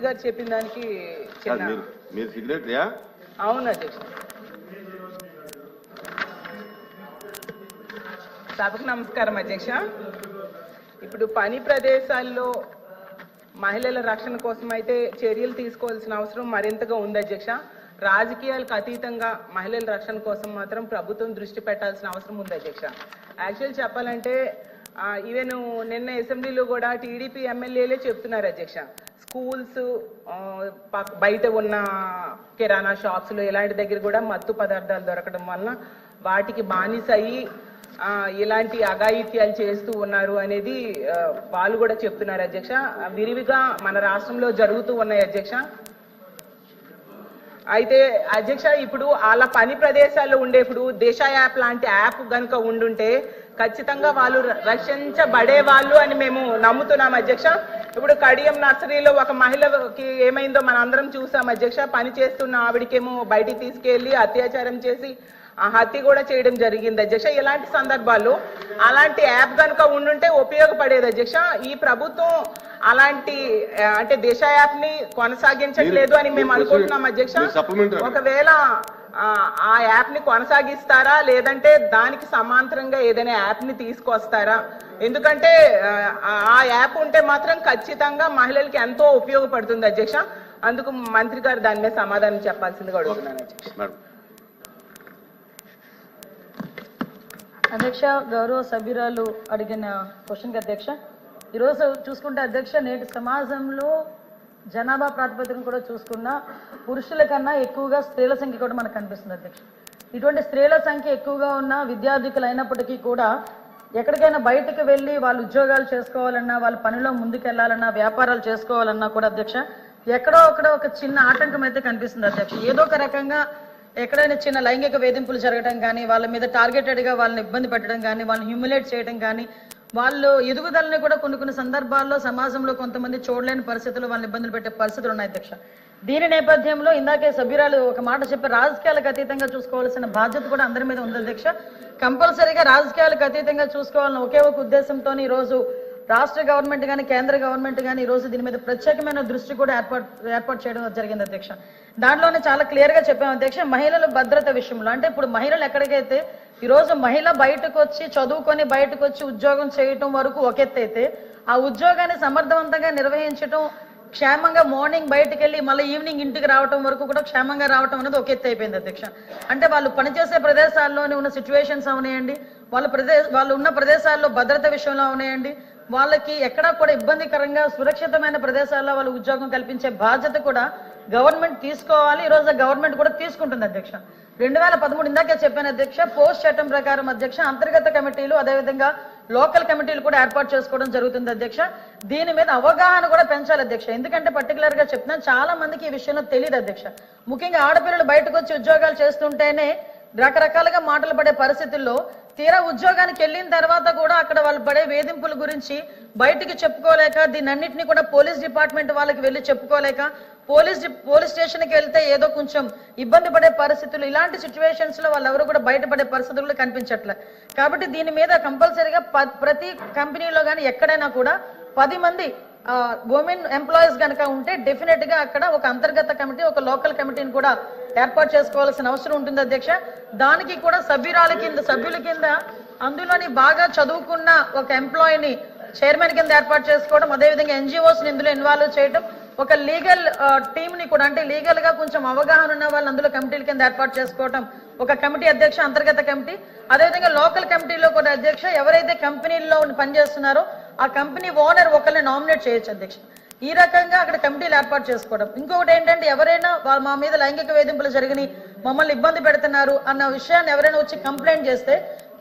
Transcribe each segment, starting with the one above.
గారు చెప్పిన దానికి మీరు సిగ్నేటరీయా? అవును అధ్యక్ష. సభకు నమస్కారం అధ్యక్ష. ఇప్పుడు పని ప్రదేశాల్లో మహిళల రక్షణ కోసం అయితే చర్యలు తీసుకోవాల్సిన అవసరం మరింతగా ఉంది అధ్యక్ష. రాజకీయాలకు అతీతంగా మహిళల రక్షణ కోసం మాత్రం ప్రభుత్వం దృష్టి పెట్టాల్సిన అవసరం ఉంది అధ్యక్ష. యాక్చువల్ చెప్పాలంటే ఈవెన్ నిన్న అసెంబ్లీలో కూడా టీడీపీ ఎమ్మెల్యేలే చెప్తున్నారు అధ్యక్ష, స్కూల్స్ బయట ఉన్న కిరాణా షాప్స్లో ఇలాంటి దగ్గర కూడా మత్తు పదార్థాలు దొరకడం వలన వాటికి బానిస అయ్యి ఇలాంటి అఘాయిత్యాలు చేస్తూ ఉన్నారు అనేది వాళ్ళు కూడా చెప్తున్నారు అధ్యక్ష. విరివిగా మన రాష్ట్రంలో జరుగుతూ ఉన్నాయి అధ్యక్ష. అయితే అధ్యక్ష, ఇప్పుడు వాళ్ళ పని ప్రదేశాల్లో ఉండేప్పుడు దిశ యాప్ లాంటి యాప్ కనుక ఉండుంటే ఖచ్చితంగా వాళ్ళు రక్షించబడే వాళ్ళు అని మేము నమ్ముతున్నాం అధ్యక్ష. ఇప్పుడు కడియం నర్సరీలో ఒక మహిళకి ఏమైందో మనం అందరం చూసాం అధ్యక్ష. పని చేస్తున్న ఆవిడికేమో బయటికి తీసుకెళ్లి అత్యాచారం చేసి హత్య కూడా చేయడం జరిగింది అధ్యక్ష. ఇలాంటి సందర్భాల్లో అలాంటి యాప్ కనుక ఉండుంటే ఉపయోగపడేది అధ్యక్ష. ఈ ప్రభుత్వం అలాంటి అంటే దిశ యాప్ ని కొనసాగించట్లేదు అని మేము అనుకుంటున్నాం అధ్యక్ష. ఒకవేళ ఆ యాప్ ని కొనసాగిస్తారా లేదంటే దానికి సమాంతరంగా ఏదైనా యాప్ ని తీసుకొస్తారా? ఎందుకంటే ఆ యాప్ ఉంటే మాత్రం ఖచ్చితంగా మహిళలకి ఎంతో ఉపయోగపడుతుంది అధ్యక్ష. అందుకు మంత్రి గారు దాని మీద సమాధానం చెప్పాల్సిందిగా అడుగుతున్నాను అధ్యక్ష. అధ్యక్ష, గౌరవ సభ్యురాలు అడిగిన క్వశ్చన్కి అధ్యక్ష, ఈరోజు చూసుకుంటే అధ్యక్ష, నేటి సమాజంలో జనాభా ప్రాతిపదికన కూడా చూసుకున్న పురుషుల కన్నా ఎక్కువగా స్త్రీల సంఖ్య కూడా మనకు కనిపిస్తుంది అధ్యక్ష. ఇటువంటి స్త్రీల సంఖ్య ఎక్కువగా ఉన్న విద్యార్థికులు అయినప్పటికీ కూడా ఎక్కడికైనా బయటకు వెళ్ళి వాళ్ళు ఉద్యోగాలు చేసుకోవాలన్నా, వాళ్ళ పనిలో ముందుకెళ్లాలన్నా, వ్యాపారాలు చేసుకోవాలన్నా కూడా అధ్యక్ష ఎక్కడో ఒక చిన్న ఆటంకం అయితే కనిపిస్తుంది అధ్యక్ష. ఏదో ఒక రకంగా ఎక్కడైనా చిన్న లైంగిక వేధింపులు జరగడం కానీ, వాళ్ళ మీద టార్గెటెడ్గా వాళ్ళని ఇబ్బంది పెట్టడం కానీ, వాళ్ళని హ్యూమిలేట్ చేయడం కానీ, వాళ్ళు ఎదుగుదలని కూడా కొన్ని సందర్భాల్లో సమాజంలో కొంతమంది చూడలేని పరిస్థితులు వాళ్ళని ఇబ్బందులు పెట్టే పరిస్థితులు ఉన్నాయి అధ్యక్ష. దీని నేపథ్యంలో ఇందాకే సభ్యురాలు ఒక మాట చెప్పి రాజకీయాలకు అతీతంగా చూసుకోవాల్సిన బాధ్యత కూడా అందరి మీద ఉంది అధ్యక్ష. కంపల్సరీగా రాజకీయాలకు అతీతంగా చూసుకోవాలని ఒకే ఒక ఉద్దేశంతో ఈరోజు రాష్ట్ర గవర్నమెంట్ కానీ కేంద్ర గవర్నమెంట్ కానీ ఈరోజు దీని మీద ప్రత్యేకమైన దృష్టి కూడా ఏర్పాటు చేయడం జరిగింది అధ్యక్ష. దాంట్లోనే చాలా క్లియర్గా చెప్పాము అధ్యక్ష, మహిళల భద్రత విషయంలో. అంటే ఇప్పుడు మహిళలు ఎక్కడికైతే ఈరోజు మహిళ బయటకు వచ్చి చదువుకొని బయటకు వచ్చి ఉద్యోగం చేయటం వరకు ఒక ఎత్తు అయితే, ఆ ఉద్యోగాన్ని సమర్థవంతంగా నిర్వహించడం, క్షేమంగా మార్నింగ్ బయటకు వెళ్ళి మళ్ళీ ఈవినింగ్ ఇంటికి రావడం వరకు కూడా క్షేమంగా రావడం అనేది ఒక ఎత్తు అయిపోయింది అధ్యక్ష. అంటే వాళ్ళు పనిచేసే ప్రదేశాల్లోనే ఉన్న సిచ్యువేషన్స్ అవునాయండి, వాళ్ళు ఉన్న ప్రదేశాల్లో భద్రత విషయంలో అవునాయండి, వాళ్ళకి ఎక్కడా కూడా ఇబ్బందికరంగా సురక్షితమైన ప్రదేశాల్లో వాళ్ళు ఉద్యోగం కల్పించే బాధ్యత కూడా గవర్నమెంట్ తీసుకోవాలి. ఈరోజు గవర్నమెంట్ కూడా తీసుకుంటుంది అధ్యక్ష. 2013 ఇందాకే చెప్పాను అధ్యక్ష, పోస్ట్ చట్టం ప్రకారం అధ్యక్ష అంతర్గత కమిటీలు అదేవిధంగా లోకల్ కమిటీలు కూడా ఏర్పాటు చేసుకోవడం జరుగుతుంది అధ్యక్ష. దీని మీద అవగాహన కూడా పెంచాలి అధ్యక్ష. ఎందుకంటే పర్టికులర్ గా చెప్తున్నాను, చాలా మందికి ఈ విషయంలో తెలియదు అధ్యక్ష. ముఖ్యంగా ఆడపిల్లలు బయటకు వచ్చి ఉద్యోగాలు చేస్తుంటేనే రకరకాలుగా మాటలు పడే పరిస్థితుల్లో తీరా ఉద్యోగానికి వెళ్ళిన తర్వాత కూడా అక్కడ వాళ్ళు పడే వేధింపుల గురించి బయటికి చెప్పుకోలేక, దీన్నన్నింటినీ కూడా పోలీస్ డిపార్ట్మెంట్ వాళ్ళకి వెళ్ళి చెప్పుకోలేక, పోలీస్ స్టేషన్కి వెళ్తే ఏదో కొంచెం ఇబ్బంది పడే పరిస్థితులు, ఇలాంటి సిచ్యువేషన్స్ లో వాళ్ళెవరు కూడా బయటపడే పరిస్థితులు కనిపించట్లే. కాబట్టి దీని మీద కంపల్సరీగా ప్రతి కంపెనీలో కానీ ఎక్కడైనా కూడా 10 మంది ఉమెన్ ఎంప్లాయీస్ కనుక ఉంటే డెఫినెట్ గా అక్కడ ఒక అంతర్గత కమిటీ, ఒక లోకల్ కమిటీని కూడా ఏర్పాటు చేసుకోవాల్సిన అవసరం ఉంటుంది అధ్యక్ష. దానికి కూడా సభ్యుల కింద అందులోని బాగా చదువుకున్న ఒక ఎంప్లాయీని చైర్మన్ కింద ఏర్పాటు చేసుకోవడం, అదేవిధంగా ఎన్జిఓస్ ఇందులో ఇన్వాల్వ్ చేయడం, ఒక లీగల్ టీమ్ ని కూడా అంటే లీగల్ గా కొంచెం అవగాహన ఉన్న వాళ్ళు అందులో కమిటీల కింద ఏర్పాటు చేసుకోవడం ఒక కమిటీ అధ్యక్ష, అంతర్గత కమిటీ. అదేవిధంగా లోకల్ కమిటీలో కూడా అధ్యక్ష ఎవరైతే కంపెనీల్లో పనిచేస్తున్నారో ఆ కంపెనీ ఓనర్ ఒకరిని నామినేట్ చేయొచ్చు అధ్యక్ష. ఈ రకంగా అక్కడ కమిటీలు ఏర్పాటు చేసుకోవడం. ఇంకొకటి ఏంటంటే, ఎవరైనా మా మీద లైంగిక వేధింపులు జరిగినాయి, మమ్మల్ని ఇబ్బంది పెడుతున్నారు అన్న విషయాన్ని ఎవరైనా వచ్చి కంప్లైంట్ చేస్తే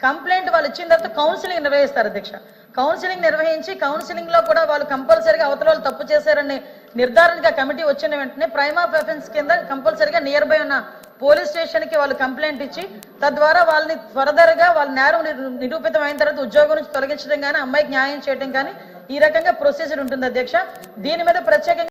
కంప్లైంట్ వాళ్ళు ఇచ్చిన తర్వాత కౌన్సిలింగ్ నిర్వహిస్తారు అధ్యక్ష. కౌన్సిలింగ్ నిర్వహించి కౌన్సిలింగ్ లో కూడా వాళ్ళు కంపల్సరీగా అవతల వాళ్ళు తప్పు చేశారని నిర్ధారణగా కమిటీ వచ్చిన వెంటనే ప్రైమ్ ఆఫ్ అఫెన్స్ కింద కంపల్సరీగా నియర్ బై ఉన్న పోలీస్ స్టేషన్ కి వాళ్ళు కంప్లైంట్ ఇచ్చి తద్వారా వాళ్ళని ఫర్దర్ గా వాళ్ళ నేరం నిరూపితం అయిన తర్వాత ఉద్యోగం నుంచి తొలగించడం కానీ, అమ్మాయికి న్యాయం చేయడం కానీ ఈ రకంగా ప్రొసీజర్ ఉంటుంది అధ్యక్ష. దీని మీద ప్రత్యేకంగా